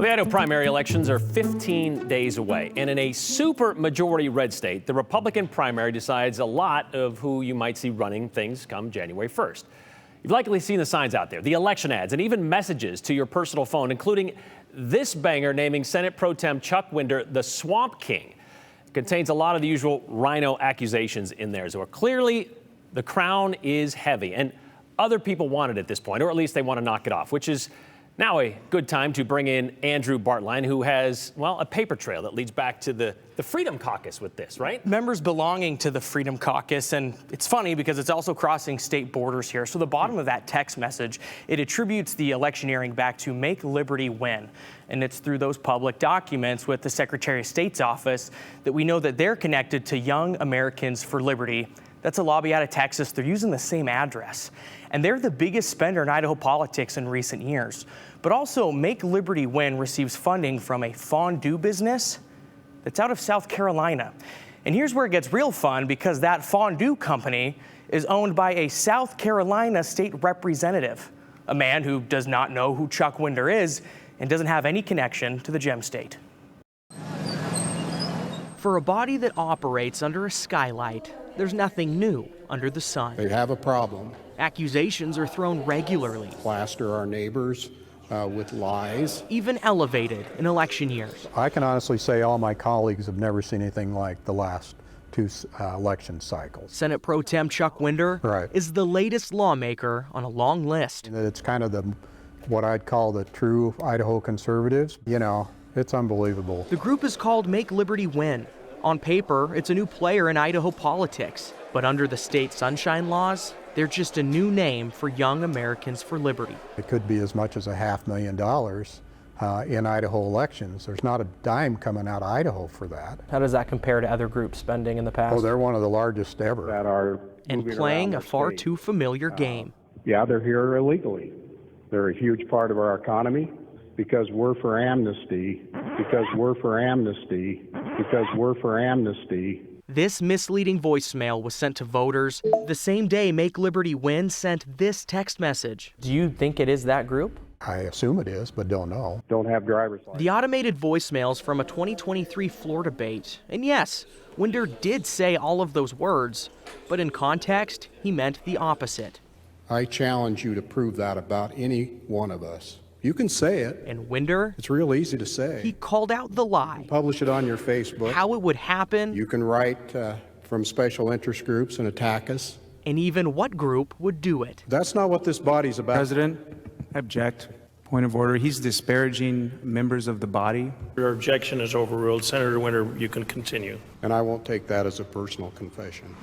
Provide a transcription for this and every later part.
Well, the Idaho primary elections are 15 days away, and in a super majority red state, the Republican primary decides a lot of who you might see running things come January 1st. You've likely seen the signs out there, the election ads, and even messages to your personal phone, including this banger naming Senate Pro Tem Chuck Winder the Swamp King. It contains a lot of the usual rhino accusations in there. So clearly, the crown is heavy, and other people want it at this point, or at least they want to knock it off, which is now a good time to bring in Andrew Bartline, who has, well, a paper trail that leads back to the Freedom Caucus with this, right? Members belonging to the Freedom Caucus, and it's funny because it's also crossing state borders here. So the bottom of that text message, it attributes the electioneering back to Make Liberty Win. And it's through those public documents with the Secretary of State's office that we know that they're connected to Young Americans for Liberty. That's a lobby out of Texas. They're using the same address. And they're the biggest spender in Idaho politics in recent years. But also, Make Liberty Win receives funding from a fondue business that's out of South Carolina. And here's where it gets real fun, because that fondue company is owned by a South Carolina state representative, a man who does not know who Chuck Winder is and doesn't have any connection to the Gem State. For a body that operates under a skylight, there's nothing new under the sun. They have a problem. Accusations are thrown regularly. Plaster our neighbors with lies. Even elevated in election years. I can honestly say all my colleagues have never seen anything like the last two election cycles. Senate Pro Tem Chuck Winder is the latest lawmaker on a long list. It's kind of what I'd call the true Idaho conservatives. You know, it's unbelievable. The group is called Make Liberty Win. On paper, it's a new player in Idaho politics, but under the state sunshine laws, they're just a new name for Young Americans for Liberty. It could be as much as $500,000 in Idaho elections. There's not a dime coming out of Idaho for that. How does that compare to other groups spending in the past? Oh, they're one of the largest ever. That are and playing a far too familiar game. Yeah, they're here illegally. They're a huge part of our economy because we're for amnesty, because we're for amnesty, because we're for amnesty. This misleading voicemail was sent to voters the same day Make Liberty Win sent this text message. Do you think it is that group? I assume it is, but don't know. Don't have driver's license. The automated voicemails from a 2023 floor debate. And yes, Winder did say all of those words, but in context, he meant the opposite. I challenge you to prove that about any one of us. You can say it. And Winder? It's real easy to say. He called out the lie. Publish it on your Facebook. How it would happen. You can write from special interest groups and attack us. And even what group would do it. That's not what this body's about. President, object. Point of order. He's disparaging members of the body. Your objection is overruled. Senator Winder, you can continue. And I won't take that as a personal confession.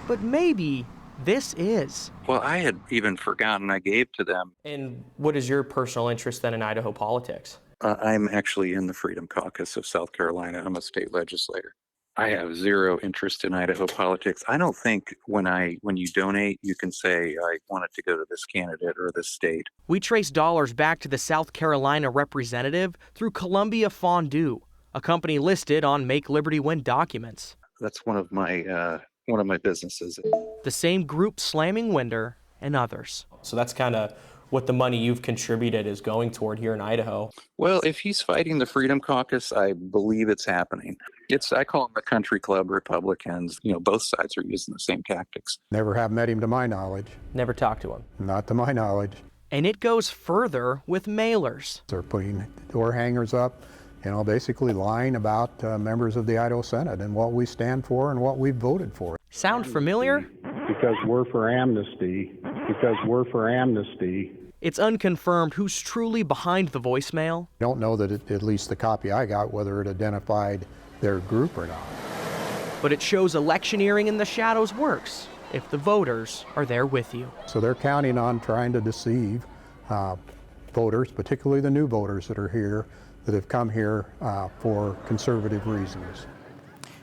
But maybe this is. Well, I had even forgotten I gave to them. And what is your personal interest then in Idaho politics? I'm actually in the Freedom Caucus of South Carolina. I'm a state legislator. I have zero interest in Idaho politics. I don't think when you donate, you can say, I want it to go to this candidate or this state. We trace dollars back to the South Carolina representative through Columbia Fondue, a company listed on Make Liberty Win documents. That's one of my businesses. The same group slamming Winder and others. So that's kind of what the money you've contributed is going toward here in Idaho. Well, if he's fighting the Freedom Caucus, I believe it's happening. I call them the country club Republicans. You know, both sides are using the same tactics. Never have met him to my knowledge. Never talked to him. Not to my knowledge. And it goes further with mailers. They're putting door hangers up, you know, basically lying about members of the Idaho Senate and what we stand for and what we voted for. Sound familiar? Because we're for amnesty. Because we're for amnesty. It's unconfirmed who's truly behind the voicemail. I don't know that at least the copy I got, whether it identified their group or not. But it shows electioneering in the shadows works if the voters are there with you. So they're counting on trying to deceive voters, particularly the new voters that are here, that have come here for conservative reasons.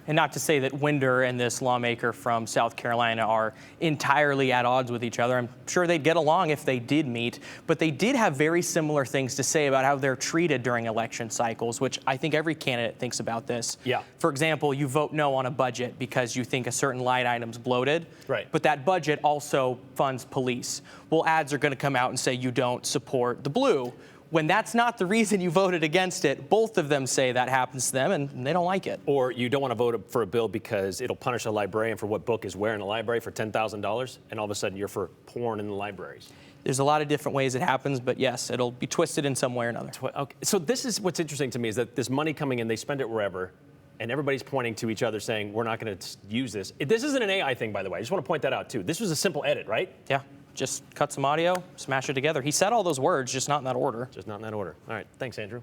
And not to say that Winder and this lawmaker from South Carolina are entirely at odds with each other. I'm sure they'd get along if they did meet, but they did have very similar things to say about how they're treated during election cycles, which I think every candidate thinks about this. Yeah. For example, you vote no on a budget because you think a certain line item's bloated. Right. But that budget also funds police. Well, ads are going to come out and say you don't support the blue, when that's not the reason you voted against it, both of them say that happens to them and they don't like it. Or you don't want to vote for a bill because it'll punish a librarian for what book is where in the library for $10,000, and all of a sudden you're for porn in the libraries. There's a lot of different ways it happens, but yes, it'll be twisted in some way or another. Okay. So this is what's interesting to me, is that this money coming in, they spend it wherever, and everybody's pointing to each other saying, we're not going to use this. This isn't an AI thing, by the way. I just want to point that out, too. This was a simple edit, right? Yeah, just cut some audio, smash it together. He said all those words, just not in that order. Just not in that order. All right. Thanks, Andrew.